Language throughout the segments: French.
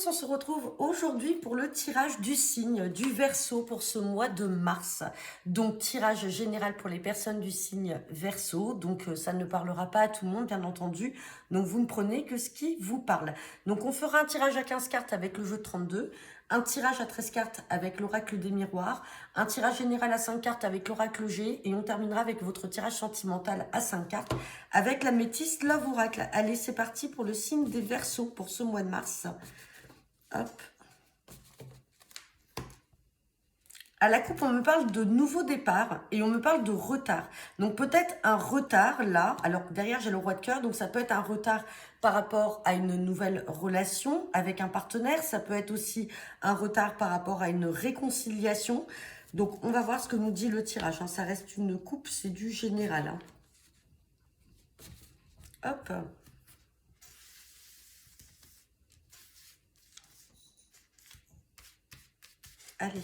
on se retrouve aujourd'hui pour le tirage du signe du Verseau pour ce mois de mars. Donc tirage général pour les personnes du signe Verseau. Donc ça ne parlera pas à tout le monde bien entendu. Donc vous ne prenez que ce qui vous parle. Donc on fera un tirage à 15 cartes avec le jeu de 32. Un tirage à 13 cartes avec l'oracle des miroirs, un tirage général à 5 cartes avec l'oracle G et on terminera avec votre tirage sentimental à 5 cartes avec la métisse Love Oracle. Allez, c'est parti pour le signe des Verseaux pour ce mois de mars. Hop. À la coupe, on me parle de nouveau départ et on me parle de retard. Donc peut-être un retard là. Alors derrière, j'ai le roi de cœur. Donc ça peut être un retard par rapport à une nouvelle relation avec un partenaire. Ça peut être aussi un retard par rapport à une réconciliation. Donc on va voir ce que nous dit le tirage. Ça reste une coupe, c'est du général. Hop. Allez.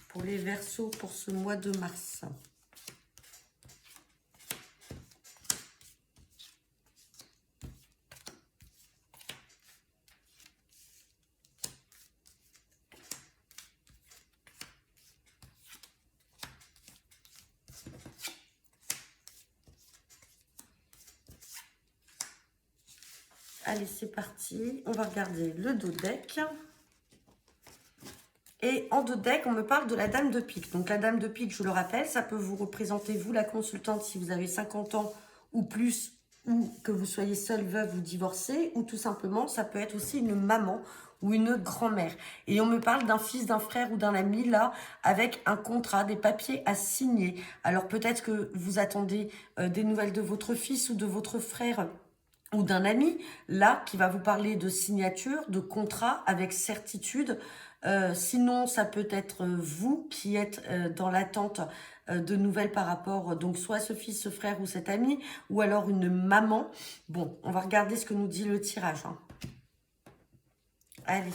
Pour les Verseaux pour ce mois de mars. Allez, c'est parti. On va regarder le dos deck. Et en dos deck, on me parle de la dame de pique. Donc la dame de pique, je le rappelle, ça peut vous représenter, vous la consultante, si vous avez 50 ans ou plus, ou que vous soyez seule, veuve ou divorcée, ou tout simplement, ça peut être aussi une maman ou une grand-mère. Et on me parle d'un fils, d'un frère ou d'un ami, là, avec un contrat, des papiers à signer. Alors peut-être que vous attendez des nouvelles de votre fils ou de votre frère ou d'un ami, là, qui va vous parler de signature, de contrat avec certitude. Sinon, ça peut être vous qui êtes dans l'attente de nouvelles par rapport, donc soit ce fils, ce frère ou cet ami, ou alors une maman. Bon, on va regarder ce que nous dit le tirage. Allez.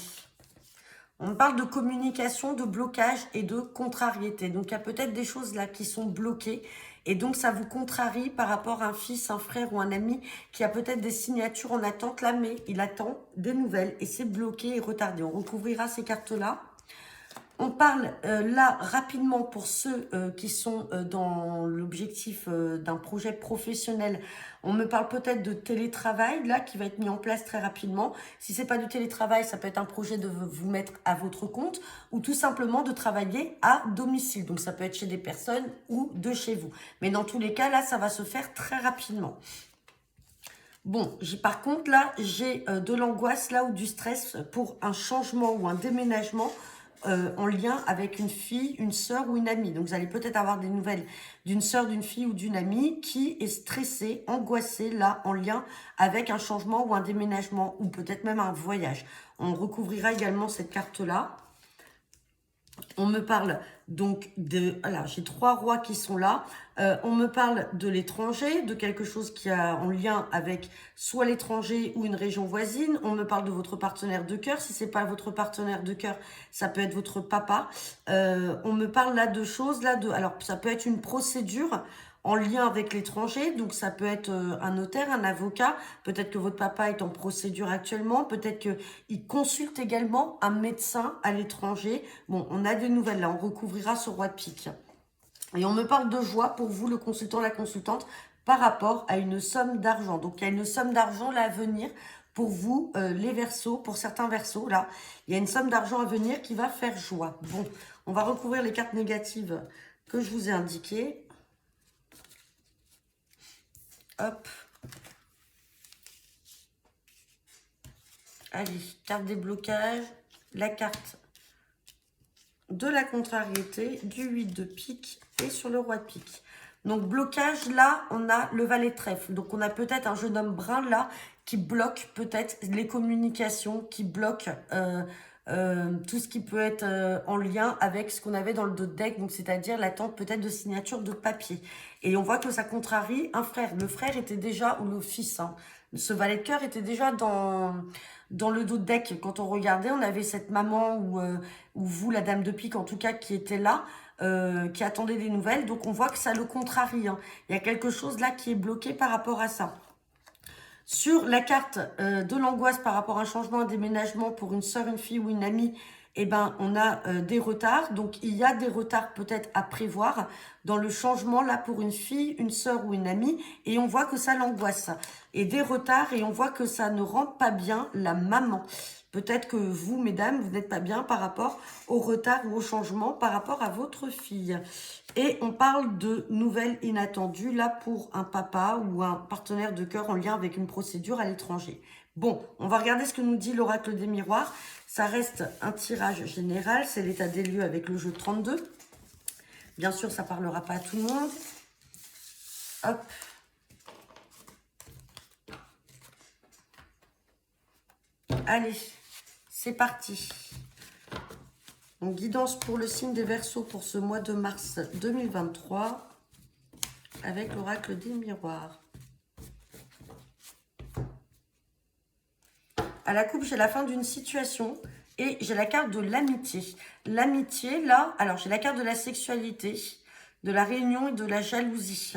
On me parle de communication, de blocage et de contrariété. Donc, il y a peut-être des choses là qui sont bloquées. Et donc, ça vous contrarie par rapport à un fils, un frère ou un ami qui a peut-être des signatures en attente là, mais il attend des nouvelles et c'est bloqué et retardé. On recouvrira ces cartes-là. On parle là rapidement pour ceux qui sont dans l'objectif d'un projet professionnel. On me parle peut-être de télétravail là qui va être mis en place très rapidement. Si c'est pas du télétravail, ça peut être un projet de vous mettre à votre compte ou tout simplement de travailler à domicile. Donc ça peut être chez des personnes ou de chez vous. Mais dans tous les cas là, ça va se faire très rapidement. Bon, par contre là, j'ai de l'angoisse là ou du stress pour un changement ou un déménagement en lien avec une fille, une sœur ou une amie. Donc, vous allez peut-être avoir des nouvelles d'une sœur, d'une fille ou d'une amie qui est stressée, angoissée, là, en lien avec un changement ou un déménagement ou peut-être même un voyage. On recouvrira également cette carte-là. On me parle donc de... Voilà, j'ai 3 rois qui sont là. On me parle de l'étranger, de quelque chose qui a en lien avec soit l'étranger ou une région voisine. On me parle de votre partenaire de cœur. Si c'est pas votre partenaire de cœur, ça peut être votre papa. On me parle là de choses, là de... Alors, ça peut être une procédure en lien avec l'étranger, donc ça peut être un notaire, un avocat, peut-être que votre papa est en procédure actuellement, peut-être qu'il consulte également un médecin à l'étranger. Bon, on a des nouvelles là, on recouvrira ce roi de pique. Et on me parle de joie pour vous, le consultant, la consultante, par rapport à une somme d'argent. Donc il y a une somme d'argent là à venir pour vous, les Verseaux, pour certains Verseaux, là, il y a une somme d'argent à venir qui va faire joie. Bon, on va recouvrir les cartes négatives que je vous ai indiquées. Hop. Allez, carte des blocages, la carte de la contrariété, du 8 de pique et sur le roi de pique. Donc, blocage, là, on a le valet de trèfle. Donc, on a peut-être un jeune homme brun, là, qui bloque peut-être les communications, qui bloque tout ce qui peut être en lien avec ce qu'on avait dans le dos de deck, donc c'est-à-dire l'attente peut-être de signature de papier. Et on voit que ça contrarie un frère. Le frère était déjà, ou le fils, hein, ce valet de cœur était déjà dans le dos de deck. Quand on regardait, on avait cette maman ou vous, la dame de pique en tout cas, qui était là, qui attendait des nouvelles. Donc on voit que ça le contrarie. Hein. Il y a quelque chose là qui est bloqué par rapport à ça. Sur la carte de l'angoisse par rapport à un changement, un déménagement pour une sœur, une fille ou une amie, eh ben, on a des retards. Donc, il y a des retards peut-être à prévoir dans le changement là pour une fille, une sœur ou une amie. Et on voit que ça l'angoisse. Et des retards et on voit que ça ne rend pas bien la maman. Peut-être que vous, mesdames, vous n'êtes pas bien par rapport au retard ou au changement par rapport à votre fille. Et on parle de nouvelles inattendues, là, pour un papa ou un partenaire de cœur en lien avec une procédure à l'étranger. Bon, on va regarder ce que nous dit l'oracle des miroirs. Ça reste un tirage général, c'est l'état des lieux avec le jeu 32. Bien sûr, ça ne parlera pas à tout le monde. Hop. Allez, c'est parti. Donc, guidance pour le signe des Verseaux pour ce mois de mars 2023 avec l'oracle des miroirs. À la coupe, j'ai la fin d'une situation et j'ai la carte de l'amitié. L'amitié, là, alors j'ai la carte de la sexualité, de la réunion et de la jalousie.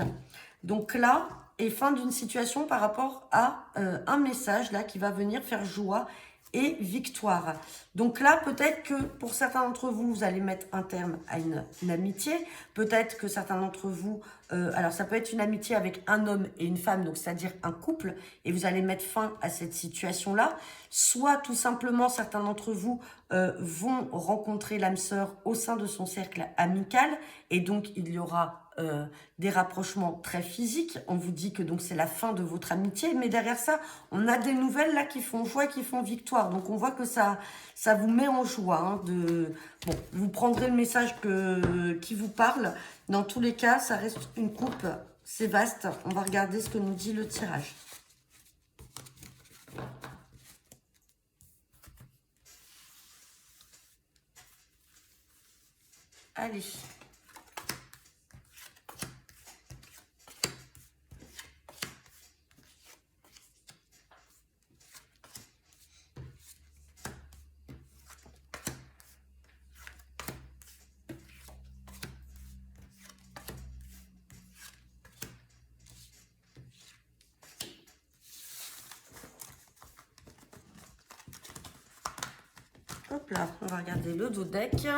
Donc là, et fin d'une situation par rapport à un message là qui va venir faire joie et victoire. Donc là, peut-être que pour certains d'entre vous, vous allez mettre un terme à une amitié. Peut-être que certains d'entre vous, alors ça peut être une amitié avec un homme et une femme, donc c'est-à-dire un couple, et vous allez mettre fin à cette situation-là. Soit tout simplement, certains d'entre vous vont rencontrer l'âme sœur au sein de son cercle amical, et donc il y aura des rapprochements très physiques. On vous dit que donc c'est la fin de votre amitié, mais derrière ça, on a des nouvelles là qui font joie, qui font victoire. Donc on voit que ça vous met en joie. Hein, bon, vous prendrez le message qui vous parle. Dans tous les cas, ça reste une coupe, c'est vaste. On va regarder ce que nous dit le tirage. Allez. Hop là, on va regarder le dos deck.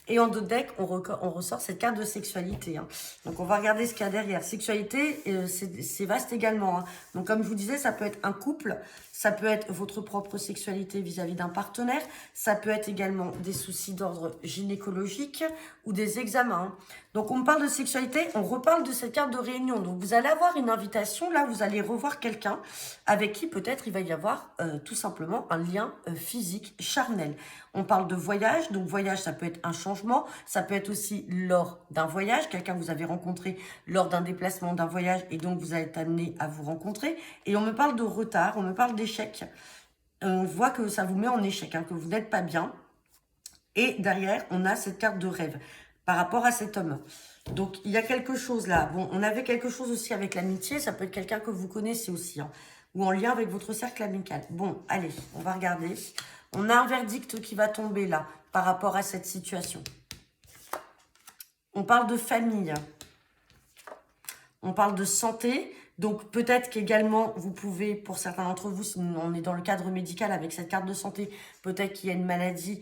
Et en dos de deck, on ressort cette carte de sexualité. Hein. Donc, on va regarder ce qu'il y a derrière. Sexualité, c'est vaste également. Hein. Donc, comme je vous disais, ça peut être un couple, ça peut être votre propre sexualité vis-à-vis d'un partenaire, ça peut être également des soucis d'ordre gynécologique ou des examens. Hein. Donc, on parle de sexualité, on reparle de cette carte de réunion. Donc, vous allez avoir une invitation, là, vous allez revoir quelqu'un avec qui peut-être il va y avoir tout simplement un lien physique, charnel. On parle de voyage, donc voyage, ça peut être un changement, ça peut être aussi lors d'un voyage, quelqu'un que vous avez rencontré lors d'un déplacement, d'un voyage, et donc vous allez être amené à vous rencontrer. Et on me parle de retard, on me parle d'échec. On voit que ça vous met en échec, hein, que vous n'êtes pas bien. Et derrière, on a cette carte de rêve par rapport à cet homme. Donc, il y a quelque chose là. Bon, on avait quelque chose aussi avec l'amitié, ça peut être quelqu'un que vous connaissez aussi, hein, ou en lien avec votre cercle amical. Bon, allez, on va regarder. On a un verdict qui va tomber là, par rapport à cette situation. On parle de famille. On parle de santé. Donc, peut-être qu'également, vous pouvez, pour certains d'entre vous, si on est dans le cadre médical avec cette carte de santé, peut-être qu'il y a une maladie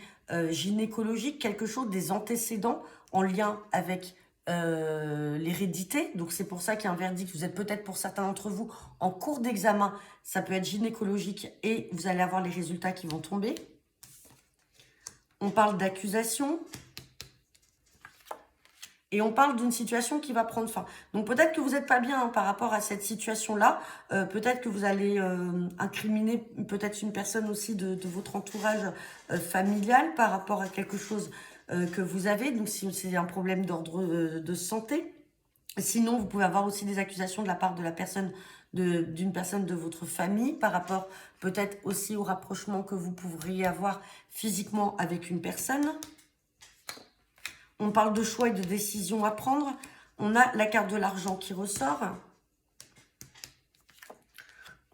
gynécologique, quelque chose, des antécédents en lien avec l'hérédité. Donc, c'est pour ça qu'il y a un verdict. Vous êtes peut-être, pour certains d'entre vous, en cours d'examen. Ça peut être gynécologique et vous allez avoir les résultats qui vont tomber. On parle d'accusation. Et on parle d'une situation qui va prendre fin. Donc peut-être que vous n'êtes pas bien hein, par rapport à cette situation-là. Peut-être que vous allez incriminer peut-être une personne aussi de votre entourage familial par rapport à quelque chose que vous avez. Donc si c'est un problème d'ordre de santé. Sinon, vous pouvez avoir aussi des accusations de la part de la personne, d'une personne de votre famille par rapport peut-être aussi au rapprochement que vous pourriez avoir physiquement avec une personne. On parle de choix et de décisions à prendre. On a la carte de l'argent qui ressort.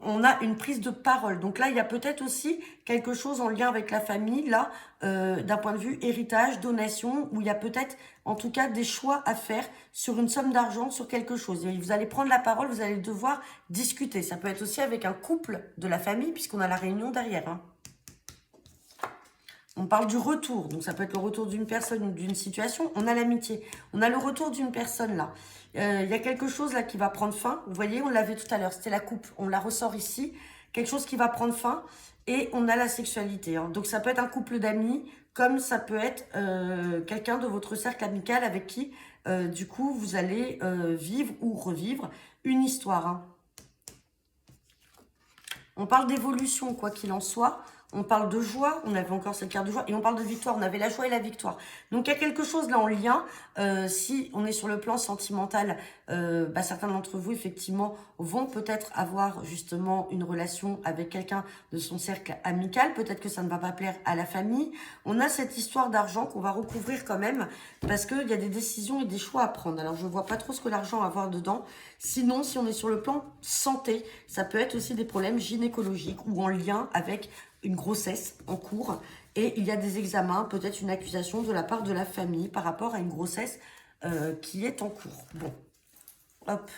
on a une prise de parole. Donc là, il y a peut-être aussi quelque chose en lien avec la famille, là, d'un point de vue héritage, donation, où il y a peut-être, en tout cas, des choix à faire sur une somme d'argent, sur quelque chose. Et vous allez prendre la parole, vous allez devoir discuter. Ça peut être aussi avec un couple de la famille, puisqu'on a la réunion derrière, hein. On parle du retour, donc ça peut être le retour d'une personne ou d'une situation. On a l'amitié, on a le retour d'une personne là. Il y a quelque chose là qui va prendre fin. Vous voyez, on l'avait tout à l'heure, c'était la coupe. On la ressort ici. Quelque chose qui va prendre fin. Et on a la sexualité, hein. Donc ça peut être un couple d'amis, comme ça peut être quelqu'un de votre cercle amical avec qui, du coup, vous allez vivre ou revivre une histoire, hein. On parle d'évolution, quoi qu'il en soit. On parle de joie, on avait encore cette carte de joie, et on parle de victoire, on avait la joie et la victoire. Donc il y a quelque chose là en lien, si on est sur le plan sentimental, certains d'entre vous effectivement vont peut-être avoir justement une relation avec quelqu'un de son cercle amical, peut-être que ça ne va pas plaire à la famille. On a cette histoire d'argent qu'on va recouvrir quand même, parce qu'il y a des décisions et des choix à prendre. Alors je ne vois pas trop ce que l'argent va avoir dedans. Sinon, si on est sur le plan santé, ça peut être aussi des problèmes gynécologiques ou en lien avec une grossesse en cours et il y a des examens, peut-être une accusation de la part de la famille par rapport à une grossesse qui est en cours. Bon, hop.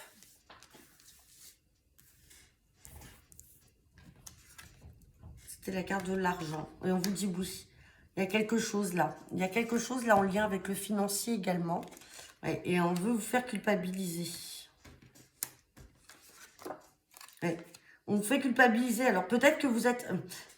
C'était la carte de l'argent. Et on vous dit oui. Il y a quelque chose là. Il y a quelque chose là en lien avec le financier également. Ouais, et on veut vous faire culpabiliser. Ouais. On vous fait culpabiliser. Alors peut-être que vous êtes...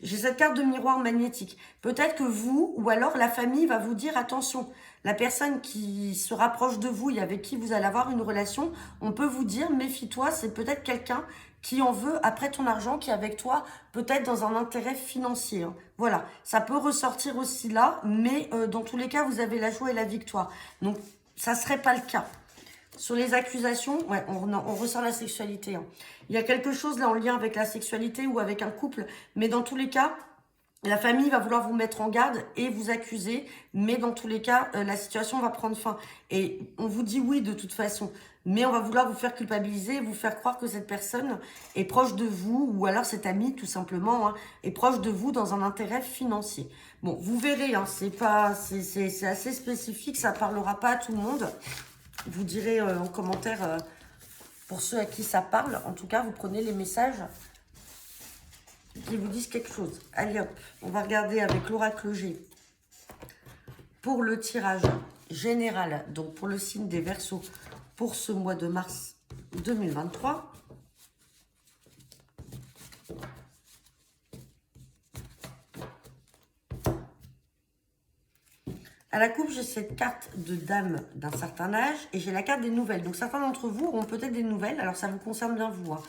J'ai cette carte de miroir magnétique. Peut-être que vous, ou alors la famille va vous dire, attention, la personne qui se rapproche de vous et avec qui vous allez avoir une relation, on peut vous dire, méfie-toi, c'est peut-être quelqu'un qui en veut après ton argent, qui est avec toi, peut-être dans un intérêt financier, hein. Voilà, ça peut ressortir aussi là, mais dans tous les cas, vous avez la joie et la victoire. Donc, ça ne serait pas le cas. Sur les accusations, ouais, on ressent la sexualité, hein. Il y a quelque chose là en lien avec la sexualité ou avec un couple, mais dans tous les cas, la famille va vouloir vous mettre en garde et vous accuser, mais dans tous les cas, la situation va prendre fin. Et on vous dit oui de toute façon, mais on va vouloir vous faire culpabiliser, vous faire croire que cette personne est proche de vous, ou alors cet ami tout simplement, hein, est proche de vous dans un intérêt financier. Bon, vous verrez, hein, c'est assez spécifique, ça parlera pas à tout le monde. Vous direz en commentaire pour ceux à qui ça parle. En tout cas, vous prenez les messages qui vous disent quelque chose. Allez hop, on va regarder avec l'oracle G pour le tirage général, donc pour le signe des Verseaux, pour ce mois de mars 2023. À la coupe, j'ai cette carte de dame d'un certain âge et j'ai la carte des nouvelles. Donc, certains d'entre vous auront peut-être des nouvelles. Alors, ça vous concerne bien vous, hein.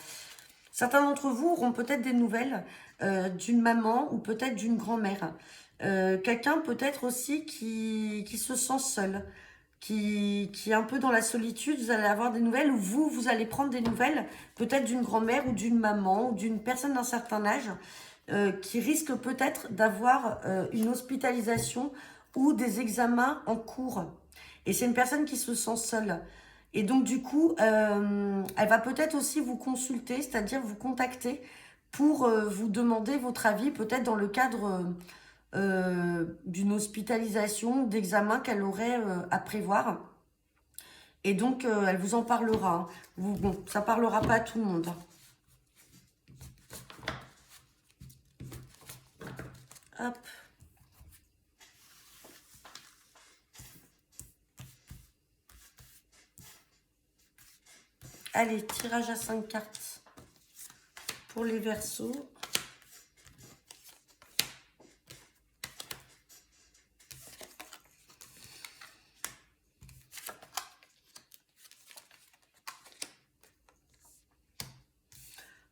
Certains d'entre vous auront peut-être des nouvelles d'une maman ou peut-être d'une grand-mère. Quelqu'un peut-être aussi qui se sent seul, qui est un peu dans la solitude. Vous allez avoir des nouvelles ou vous allez prendre des nouvelles peut-être d'une grand-mère ou d'une maman ou d'une personne d'un certain âge qui risque peut-être d'avoir une hospitalisation ou des examens en cours. Et c'est une personne qui se sent seule. Et donc, du coup, elle va peut-être aussi vous consulter, c'est-à-dire vous contacter pour vous demander votre avis, peut-être dans le cadre d'une hospitalisation, d'examen qu'elle aurait à prévoir. Et donc, elle vous en parlera, hein. Bon, ça parlera pas à tout le monde, hein. Hop. Allez, tirage à 5 cartes pour les Verseaux.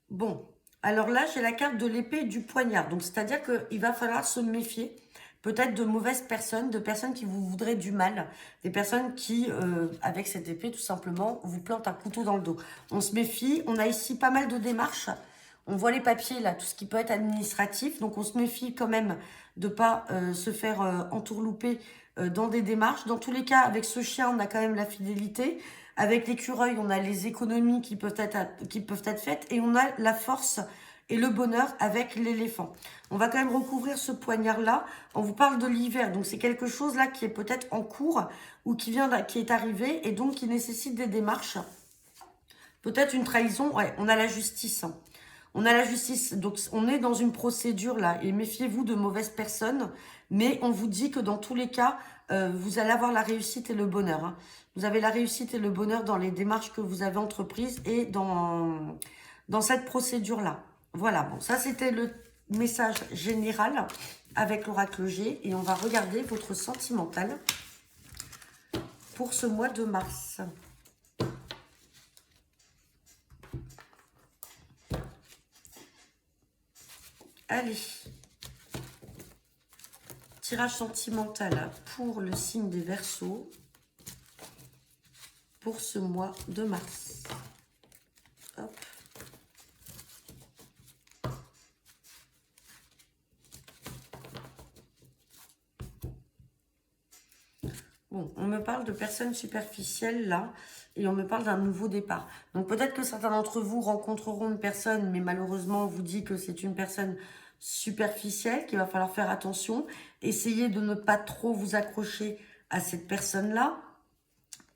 Bon, alors là, j'ai la carte de l'épée et du poignard. Donc, c'est-à-dire qu'il va falloir se méfier peut-être de mauvaises personnes, de personnes qui vous voudraient du mal, des personnes qui, avec cette épée, tout simplement, vous plantent un couteau dans le dos. On se méfie. On a ici pas mal de démarches. On voit les papiers, là, tout ce qui peut être administratif. Donc, on se méfie quand même de ne pas se faire entourlouper dans des démarches. Dans tous les cas, avec ce chien, on a quand même la fidélité. Avec l'écureuil, on a les économies qui peuvent être faites et on a la force et le bonheur avec l'éléphant. On va quand même recouvrir ce poignard-là. On vous parle de l'hiver, donc c'est quelque chose là qui est peut-être en cours ou qui est arrivé et donc qui nécessite des démarches. Peut-être une trahison. Ouais, on a la justice. On a la justice, donc on est dans une procédure là, et méfiez-vous de mauvaises personnes, mais on vous dit que dans tous les cas, vous allez avoir la réussite et le bonheur. Hein. Vous avez la réussite et le bonheur dans les démarches que vous avez entreprises et dans cette procédure-là. Voilà, bon, ça c'était le message général avec l'oracle G, et on va regarder votre sentimental pour ce mois de mars. Allez, tirage sentimental pour le signe des Verseaux pour ce mois de mars. Hop. Bon, on me parle de personnes superficielles là, et on me parle d'un nouveau départ. Donc peut-être que certains d'entre vous rencontreront une personne, mais malheureusement on vous dit que c'est une personne superficielle, qu'il va falloir faire attention. Essayez de ne pas trop vous accrocher à cette personne-là.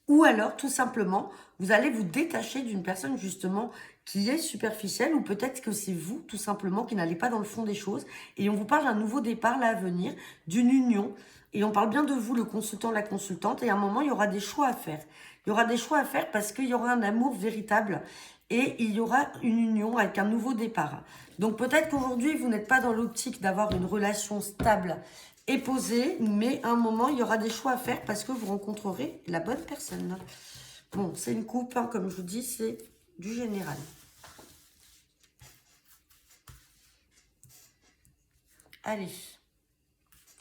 Ou alors, tout simplement, vous allez vous détacher d'une personne justement qui est superficielle, ou peut-être que c'est vous, tout simplement, qui n'allez pas dans le fond des choses. Et on vous parle d'un nouveau départ là à venir, d'une union. Et on parle bien de vous, le consultant, la consultante. Et à un moment, il y aura des choix à faire. Il y aura des choix à faire parce qu'il y aura un amour véritable. Et il y aura une union avec un nouveau départ. Donc peut-être qu'aujourd'hui, vous n'êtes pas dans l'optique d'avoir une relation stable et posée, mais à un moment, il y aura des choix à faire parce que vous rencontrerez la bonne personne. Bon, c'est une coupe, hein, comme je vous dis, c'est du général. Allez,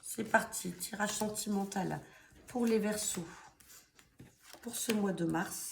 c'est parti. Tirage sentimental pour les Verseaux pour ce mois de mars.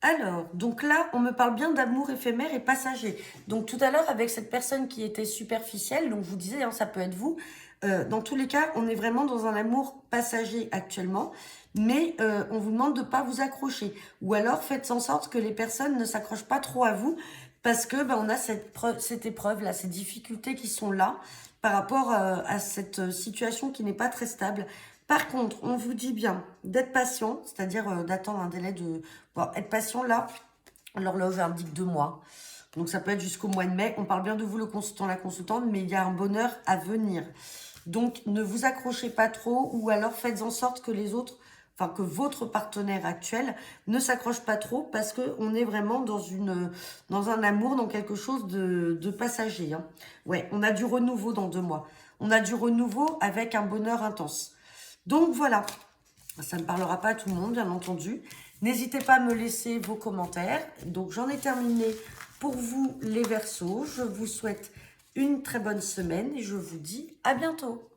Alors, donc là, on me parle bien d'amour éphémère et passager. Donc tout à l'heure, avec cette personne qui était superficielle, donc je vous disais, hein, ça peut être vous. Dans tous les cas, on est vraiment dans un amour passager actuellement. Mais on vous demande de ne pas vous accrocher. Ou alors, faites en sorte que les personnes ne s'accrochent pas trop à vous. Parce que on a cette épreuve-là, ces difficultés qui sont là par rapport à cette situation qui n'est pas très stable. Par contre, on vous dit bien d'être patient, c'est-à-dire d'attendre un délai de... Bon, être patient, là, l'horloge indique 2 mois. Donc, ça peut être jusqu'au mois de mai. On parle bien de vous, le consultant, la consultante, mais il y a un bonheur à venir. Donc, ne vous accrochez pas trop ou alors faites en sorte que les autres... Enfin, que votre partenaire actuel ne s'accroche pas trop parce qu'on est vraiment dans un amour, dans quelque chose de passager. Hein. Ouais, on a du renouveau dans 2 mois. On a du renouveau avec un bonheur intense. Donc voilà, ça ne parlera pas à tout le monde, bien entendu. N'hésitez pas à me laisser vos commentaires. Donc j'en ai terminé pour vous les Verseaux. Je vous souhaite une très bonne semaine et je vous dis à bientôt.